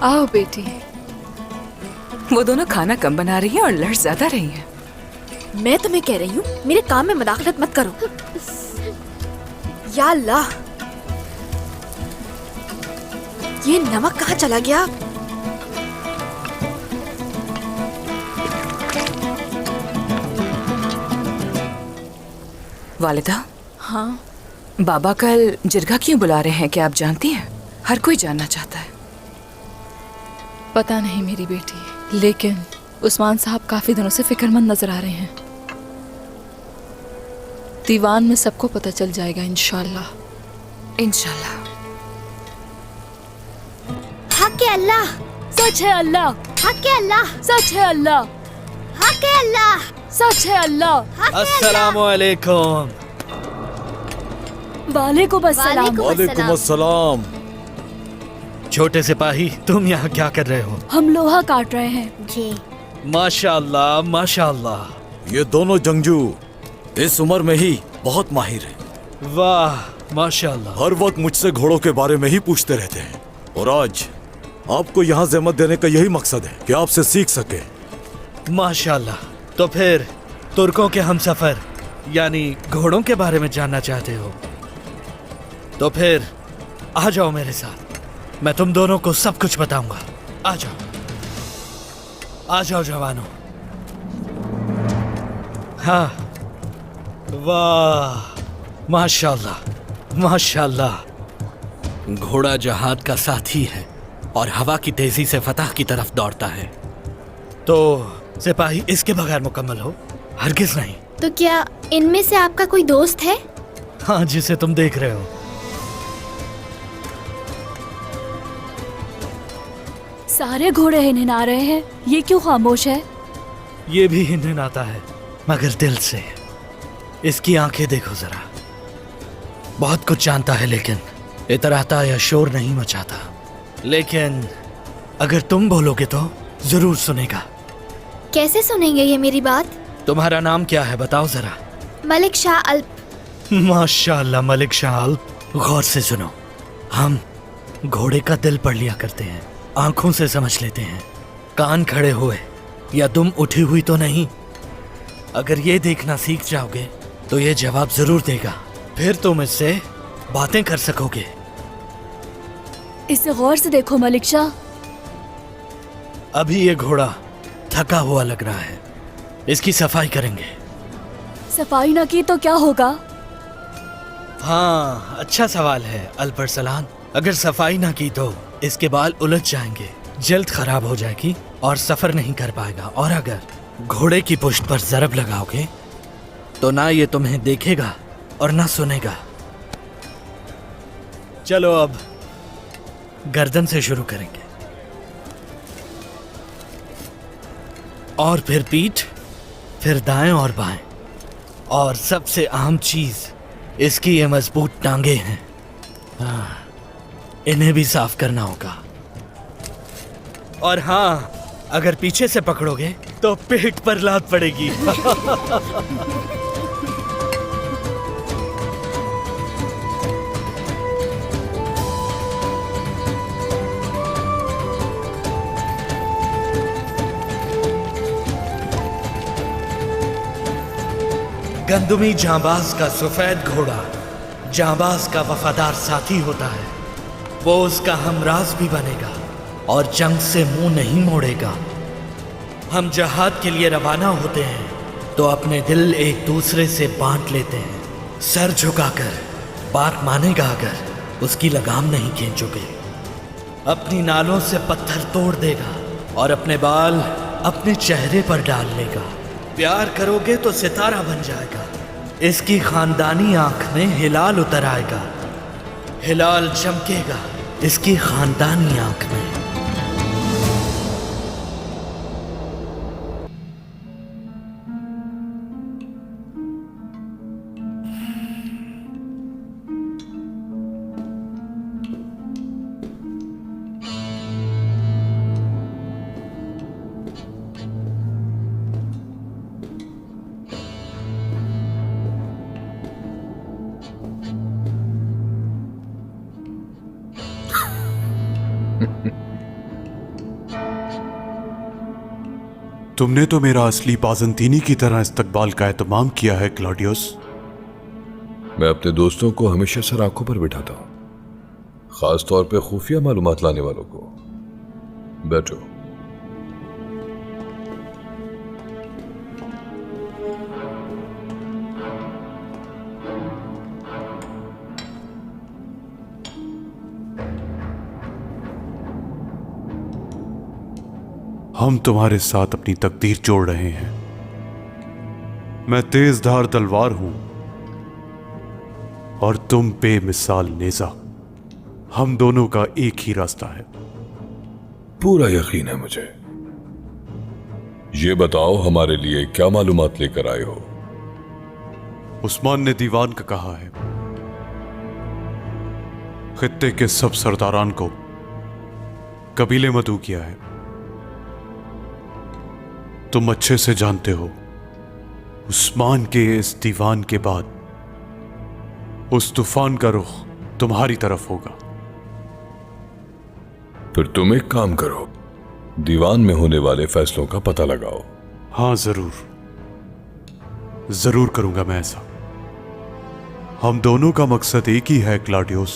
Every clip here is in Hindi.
आओ बेटी। वो दोनों खाना कम बना रही हैं और लड़ ज्यादा रही हैं। मैं तुम्हें कह रही हूँ मेरे काम में मदाखलत मत करो। या अल्लाह, ये नमक कहाँ चला गया? वालिदा, हाँ, बाबा कल जिरगा क्यों बुला रहे हैं, क्या आप जानती हैं? हर कोई जानना चाहता है। पता नहीं मेरी बेटी, लेकिन उस्मान साहब काफी दिनों से फिक्रमंद नजर आ रहे हैं। दीवान में सबको पता चल जाएगा इंशाल्लाह। इंशाल्लाह। हक है अल्लाह, सच है अल्लाह, हक है अल्लाह, सच है अल्लाह, हक है अल्लाह, सच है अल्लाह। अस्सलामु अलैकुम। वालेकुम अस्सलाम। वालेकुम अस्सलाम। छोटे सिपाही, तुम यहाँ क्या कर रहे हो? हम लोहा काट रहे हैं। जी। माशाअल्लाह माशाअल्लाह। ये दोनों जंगजू इस उम्र में ही बहुत माहिर हैं। वाह माशाअल्लाह। हर वक्त मुझसे घोड़ों के बारे में ही पूछते रहते हैं और आज आपको यहाँ ज़हमत देने का यही मकसद है कि आपसे सीख सके। माशाअल्लाह। तो फिर तुर्कों के हमसफर यानी घोड़ों के बारे में जानना चाहते हो? तो फिर आ जाओ मेरे साथ, मैं तुम दोनों को सब कुछ बताऊंगा। आ जाओ जवानों। हाँ, वाह माशाअल्लाह माशाअल्लाह। घोड़ा जहाद का साथी है और हवा की तेजी से फतह की तरफ दौड़ता है। तो सिपाही, इसके बगैर मुकम्मल हो? हरगिज नहीं। तो क्या इनमें से आपका कोई दोस्त है? हाँ, जिसे तुम देख रहे हो। सारे घोड़े हिनहिना रहे हैं, ये क्यों खामोश है? ये भी हिनहिनाता है, मगर दिल से। इसकी आंखें देखो जरा, बहुत कुछ जानता है लेकिन इतराता या शोर नहीं मचाता। लेकिन अगर तुम बोलोगे तो जरूर सुनेगा। कैसे सुनेंगे ये मेरी बात? तुम्हारा नाम क्या है, बताओ जरा। मलिक शाह अल्प। माशाअल्लाह मलिक शाह अल्प। गौर से सुनो, हम घोड़े का दिल पढ़ लिया करते हैं, आंखों से समझ लेते हैं। कान खड़े हुए या दुम उठी हुई तो नहीं। अगर ये देखना सीख जाओगे तो ये जवाब जरूर देगा, फिर तुम इससे बातें कर सकोगे। इसे गौर से देखो मलिक शाह। अभी ये घोड़ा थका हुआ लग रहा है, इसकी सफाई करेंगे। सफाई ना की तो क्या होगा? हाँ, अच्छा सवाल है अल्परसलान। अगर सफाई ना की तो इसके बाल उलझ जाएंगे, जल्द खराब हो जाएगी और सफर नहीं कर पाएगा। और अगर घोड़े की पुश्त पर जरब लगाओगे तो ना ये तुम्हें देखेगा और ना सुनेगा। चलो अब गर्दन से शुरू करेंगे और फिर पीठ, फिर दाएं और बाएं, और सबसे अहम चीज इसकी ये मजबूत टांगे हैं। इन्हें भी साफ करना होगा। और हाँ, अगर पीछे से पकड़ोगे तो पेट पर लात पड़ेगी। गंदुमी जांबाज का सफेद घोड़ा जांबाज का वफादार साथी होता है। वो उसका हमराज भी बनेगा और जंग से मुंह नहीं मोड़ेगा। हम जहाद के लिए रवाना होते हैं तो अपने दिल एक दूसरे से बांट लेते हैं। सर झुकाकर बात मानेगा अगर उसकी लगाम नहीं खींचोगे। अपनी नालों से पत्थर तोड़ देगा और अपने बाल अपने चेहरे पर डाल लेगा। प्यार करोगे तो सितारा बन जाएगा। इसकी खानदानी आंख में हिलाल उतर आएगा। हिलाल चमकेगा इसकी खानदानी आंख में। तुमने तो मेरा असली बाज़ंतीनी की तरह इस्तकबाल का एहतमाम किया है क्लॉडियस। मैं अपने दोस्तों को हमेशा सर आंखों पर बिठाता हूं, खास तौर पे खुफिया मालूमात लाने वालों को। बैठो। हम तुम्हारे साथ अपनी तकदीर जोड़ रहे हैं। मैं तेज धार तलवार हूं और तुम बेमिसाल नेजा। हम दोनों का एक ही रास्ता है। पूरा यकीन है मुझे। ये बताओ हमारे लिए क्या मालूमात लेकर आए हो? उस्मान ने दीवान का कहा है, खित्ते के सब सरदारान को कबीले मदऊ किया है। तुम अच्छे से जानते हो, उस्मान के इस दीवान के बाद उस तूफान का रुख तुम्हारी तरफ होगा। फिर तुम एक काम करो, दीवान में होने वाले फैसलों का पता लगाओ। हां, जरूर करूंगा मैं ऐसा। हम दोनों का मकसद एक ही है क्लॉडियस,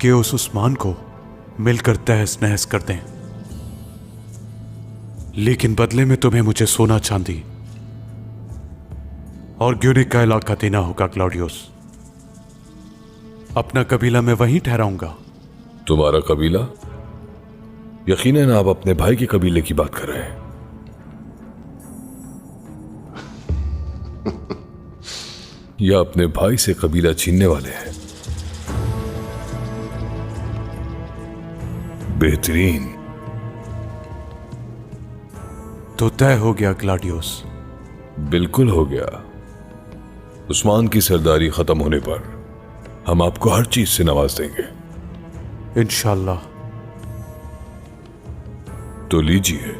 कि उस उस्मान को मिलकर तहस नहस कर दें। लेकिन बदले में तुम्हें मुझे सोना चांदी और ग्यूनिक का इलाका देना होगा क्लॉडियस। अपना कबीला मैं वहीं ठहराऊंगा। तुम्हारा कबीला? यकीनन आप अपने भाई के कबीले की बात कर रहे हैं। या अपने भाई से कबीला छीनने वाले हैं? बेहतरीन। तो तय हो गया क्लॉडियस। बिल्कुल हो गया। उस्मान की सरदारी खत्म होने पर हम आपको हर चीज से नवाज देंगे इंशाल्लाह। तो लीजिए।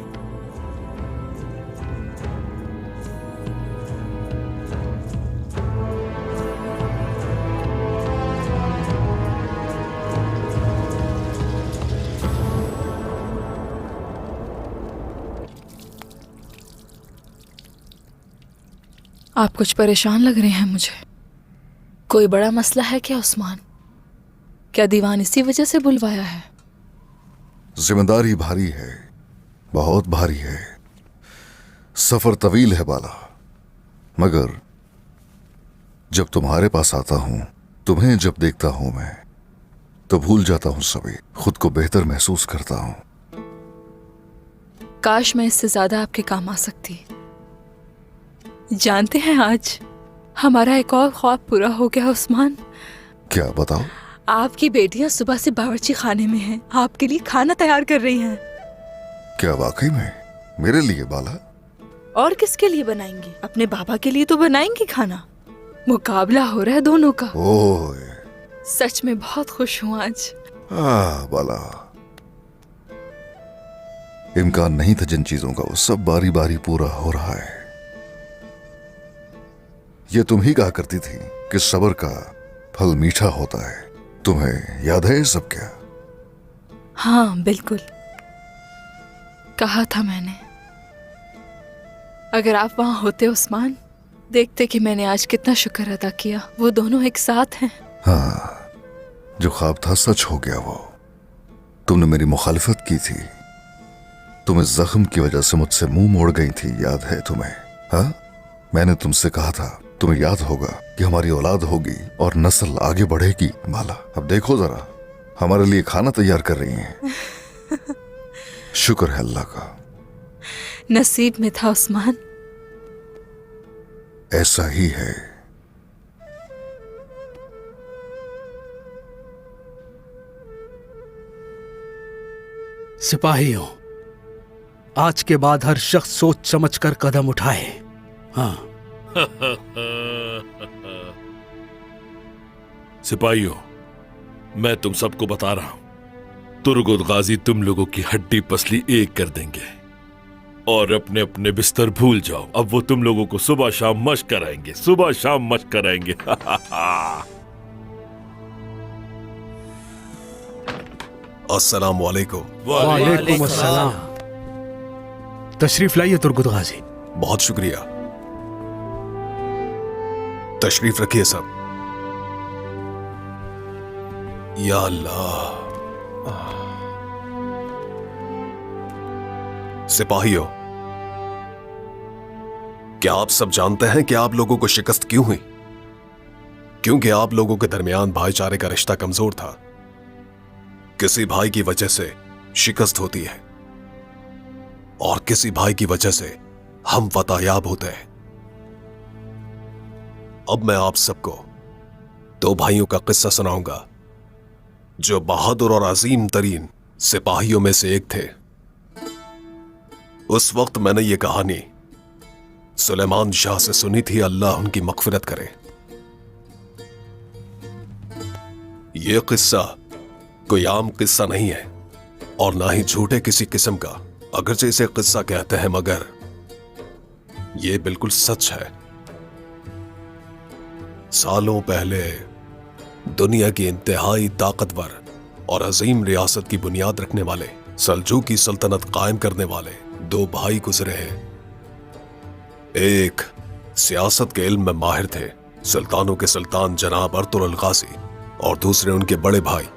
आप कुछ परेशान लग रहे हैं मुझे। कोई बड़ा मसला है क्या उस्मान? क्या दीवान इसी वजह से बुलवाया है? जिम्मेदारी भारी है, बहुत भारी है। सफर तवील है बाला, मगर जब तुम्हारे पास आता हूं, तुम्हें जब देखता हूं मैं, तो भूल जाता हूं सभी, खुद को बेहतर महसूस करता हूं। काश मैं इससे ज्यादा आपके काम आ सकती। जानते हैं, आज हमारा एक और ख्वाब पूरा हो गया उस्मान। क्या बताओ? आपकी बेटियां सुबह से बावर्ची खाने में हैं, आपके लिए खाना तैयार कर रही हैं। क्या वाकई में? मेरे लिए बाला? और किसके लिए बनाएंगी? अपने बाबा के लिए तो बनाएंगी खाना। मुकाबला हो रहा है दोनों का। ओए, सच में बहुत खुश हूँ आज। बाला, इम्कान नहीं था जिन चीजों का, वो सब बारी बारी पूरा हो रहा है। ये तुम ही कहा करती थी कि सब्र का फल मीठा होता है। तुम्हें याद है ये सब क्या? हाँ बिल्कुल, कहा था मैंने। अगर आप वहां होते उस्मान, देखते कि मैंने आज कितना शुक्र अदा किया। वो दोनों एक साथ हैं। हाँ, जो ख्वाब था सच हो गया। वो तुमने मेरी मुखालिफत की थी, तुम इस जख्म की वजह से मुझसे मुंह मोड़ गई थी, याद है तुम्हें? हाँ, मैंने तुमसे कहा था, तुम्हें याद होगा, कि हमारी औलाद होगी और नस्ल आगे बढ़ेगी। बाला, अब देखो जरा, हमारे लिए खाना तैयार कर रही हैं। शुक्र है अल्लाह का। नसीब में था उस्मान। ऐसा ही है। सिपाहियों, आज के बाद हर शख्स सोच समझ कर कदम उठाए। हाँ। सिपाहियों, मैं तुम सबको बता रहा हूं, तुर्गुत गाजी तुम लोगों की हड्डी पसली एक कर देंगे और अपने अपने बिस्तर भूल जाओ। अब वो तुम लोगों को सुबह शाम मश्क कराएंगे, सुबह शाम मश्क कराएंगे। अस्सलाम वालेकुम। वालेकुम अस्सलाम। तशरीफ लाइए तुर्गुत गाजी। बहुत शुक्रिया। तशरीफ रखिए सब। या अल्लाह। सिपाहियों, क्या आप सब जानते हैं कि आप लोगों को शिकस्त क्यों हुई? क्योंकि आप लोगों के दरमियान भाईचारे का रिश्ता कमजोर था। किसी भाई की वजह से शिकस्त होती है और किसी भाई की वजह से हम फतहयाब होते हैं। अब मैं आप सबको दो भाइयों का किस्सा सुनाऊंगा जो बहादुर और अजीम तरीन सिपाहियों में से एक थे। उस वक्त मैंने ये कहानी सुलेमान शाह से सुनी थी, अल्लाह उनकी मगफिरत करे। यह किस्सा कोई आम किस्सा नहीं है और ना ही झूठे किसी किस्म का, अगरचे इसे किस्सा कहते हैं मगर यह बिल्कुल सच है। सालों पहले दुनिया की इंतहाई ताकतवर और अजीम रियासत की बुनियाद रखने वाले, सल्जूकी सल्तनत कायम करने वाले दो भाई गुजरे हैं। एक सियासत के इल्म में माहिर थे, सुल्तानों के सुल्तान जनाब अर्तुगरुल गाजी, और दूसरे उनके बड़े भाई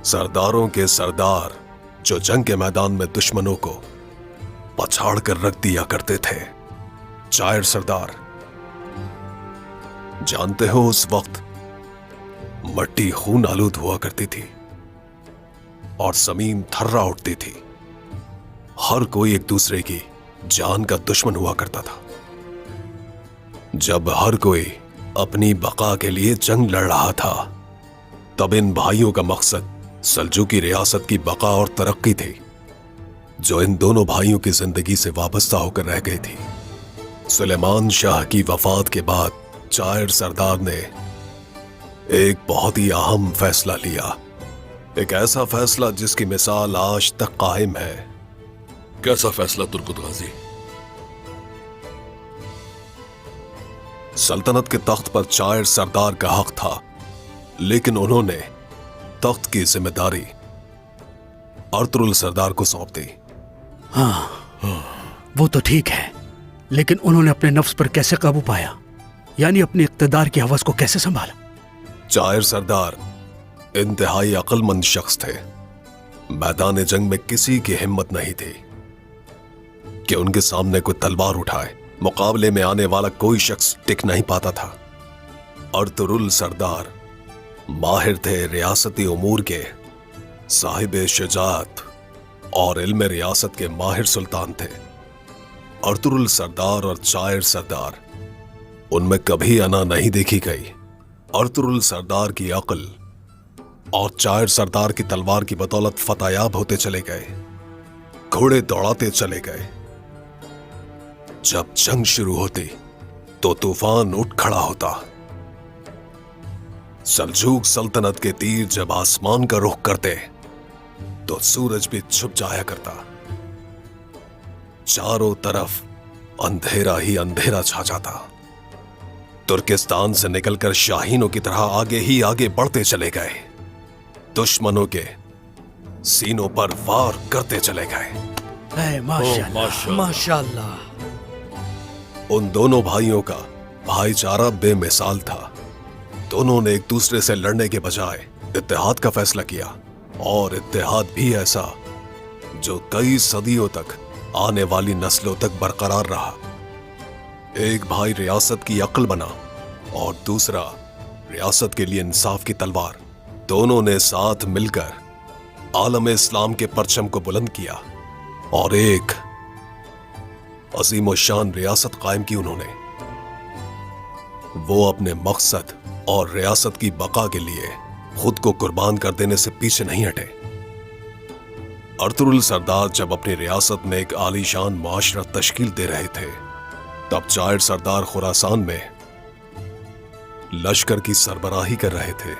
सरदारों के सरदार जो जंग के मैदान में दुश्मनों को पछाड़ कर रख दिया करते थे, चायर सरदार। जानते हो उस वक्त मट्टी खून आलूद हुआ करती थी और जमीन थर्रा उठती थी। हर कोई एक दूसरे की जान का दुश्मन हुआ करता था। जब हर कोई अपनी बका के लिए जंग लड़ रहा था, तब इन भाइयों का मकसद सल्जूकी रियासत की बका और तरक्की थी, जो इन दोनों भाइयों की जिंदगी से वाबस्ता होकर रह गई थी। सुलेमान शाह की वफात के बाद चायर सरदार ने एक बहुत ही अहम फैसला लिया, एक ऐसा फैसला जिसकी मिसाल आज तक कायम है। कैसा फैसला तुर्गुत गाजी? सल्तनत के तख्त पर चायर सरदार का हक था, लेकिन उन्होंने तख्त की जिम्मेदारी अर्तुगरुल सरदार को सौंप दी। हाँ, वो तो ठीक है, लेकिन उन्होंने अपने नफ्स पर कैसे काबू पाया, यानी अपने इक्तदार की हवस को कैसे संभाला? चायर सरदार इंतहाई अक्लमंद शख्स थे। मैदान जंग में किसी की हिम्मत नहीं थी कि उनके सामने कोई तलवार उठाए। मुकाबले में आने वाला कोई शख्स टिक नहीं पाता था। अर्तुगरुल सरदार माहिर थे रियासती उमूर के, साहिब शुजाअत और इल्म रियासत के माहिर सुल्तान थे। अर्तुगरुल सरदार और चायर सरदार, उनमें कभी अना नहीं देखी गई। अर्तुगरुल सरदार की अक्ल और चायर सरदार की तलवार की बदौलत फतहयाब होते चले गए, घोड़े दौड़ाते चले गए। जब जंग शुरू होती तो तूफान उठ खड़ा होता। सल्जूक सल्तनत के तीर जब आसमान का रुख करते तो सूरज भी छुप जाया करता। चारों तरफ अंधेरा ही अंधेरा छा जाता। तुर्किस्तान से निकलकर शाहीनों की तरह आगे ही आगे बढ़ते चले गए, दुश्मनों के सीनों पर वार करते चले गए। माशाअल्लाह, माशाअल्लाह। उन दोनों भाइयों का भाईचारा बेमिसाल था। दोनों ने एक दूसरे से लड़ने के बजाय इत्तेहाद का फैसला किया, और इत्तेहाद भी ऐसा जो कई सदियों तक आने वाली नस्लों तक बरकरार रहा। एक भाई रियासत की अक्ल बना और दूसरा रियासत के लिए इंसाफ की तलवार। दोनों ने साथ मिलकर आलम इस्लाम के परचम को बुलंद किया और एक अजीम व शान रियासत कायम की उन्होंने। वो अपने मकसद और रियासत की बका के लिए खुद को कुर्बान कर देने से पीछे नहीं हटे। अर्तुगरुल सरदार जब अपनी रियासत में एक आलीशान मुआशरा तश्कील दे रहे थे, तब चायर सरदार खुरासान में लश्कर की सरबराही कर रहे थे।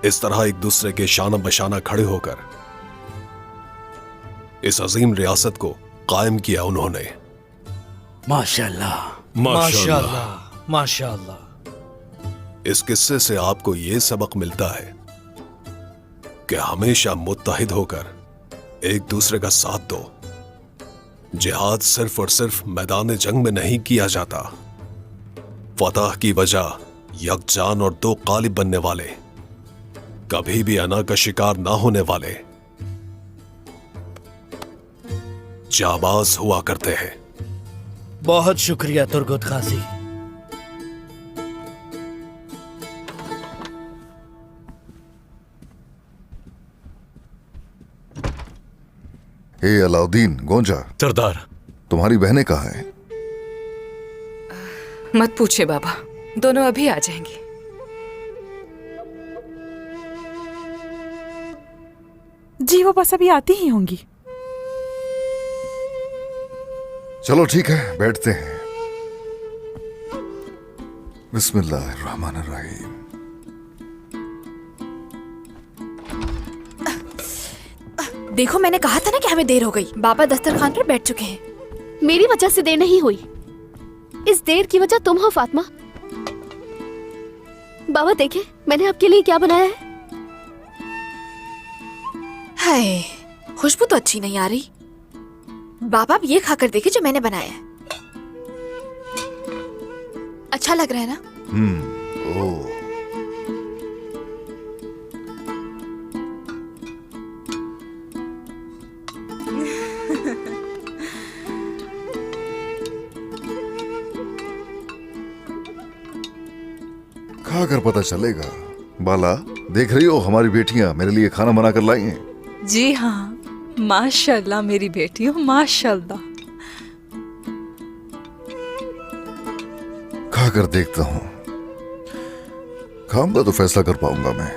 इस तरह एक दूसरे के शाना बशाना खड़े होकर इस अजीम रियासत को कायम किया उन्होंने। माशाअल्लाह, माशाअल्लाह, माशाअल्लाह। इस किस्से से आपको यह सबक मिलता है कि हमेशा मुत्तहिद होकर एक दूसरे का साथ दो जिहाद सिर्फ और सिर्फ मैदान जंग में नहीं किया जाता। फतह की वजह यकजान और दो गालिब बनने वाले, कभी भी अना का शिकार ना होने वाले जाबाज हुआ करते हैं। बहुत शुक्रिया तुर्गुत गाजी। ए अलाउद्दीन, गोंजा, सरदार, तुम्हारी बहनें कहाँ हैं? मत पूछे बाबा, दोनों अभी आ जाएंगी। जी वो बस अभी आती ही होंगी। चलो ठीक है, बैठते हैं। बिस्मिल्लाहिर्रहमानिर्रहीम। देखो मैंने कहा था ना कि हमें देर हो गई। बाबा दस्तरखान पर बैठ चुके हैं। मेरी वजह से देर नहीं हुई, इस देर की वजह तुम हो फातिमा। बाबा देखे मैंने आपके लिए क्या बनाया है। हाय, खुशबू तो अच्छी नहीं आ रही। बाबा अब ये खाकर देखे जो मैंने बनाया है। अच्छा लग रहा है ना? ओह, खाकर पता चलेगा। बाला, देख रही हो हमारी बेटियां मेरे लिए खाना बना कर लाई हैं। जी हाँ, माशाल्लाह मेरी बेटियों, माशाल्लाह। खाकर देखता हूँ, खाऊंगा तो फैसला कर पाऊंगा मैं।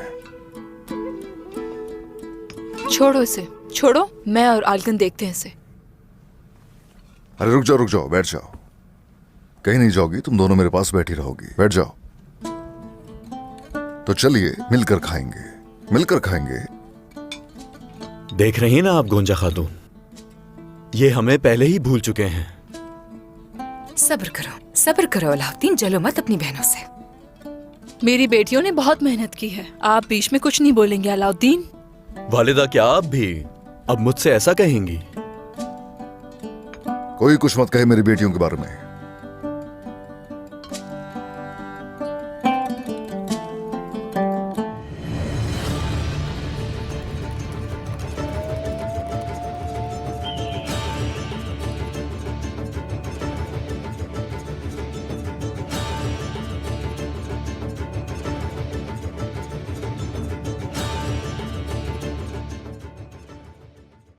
छोड़ो इसे, छोड़ो, मैं और आलकन देखते हैं इसे। अरे रुक जाओ, बैठ जाओ। कहीं नहीं जाओगी, तुम दोनों मेरे पास बैठी रहोगी। बैठ जाओ। तो चलिए मिलकर खाएंगे। देख रही हैं ना आप गोंजा खातून, ये हमें पहले ही भूल चुके हैं। सब्र करो अलाउद्दीन, जलो मत अपनी बहनों से। मेरी बेटियों ने बहुत मेहनत की है, आप बीच में कुछ नहीं बोलेंगे अलाउद्दीन। वालिदा, क्या आप भी अब मुझसे ऐसा कहेंगी? कोई कुछ मत कहे मेरी बेटियों के बारे में।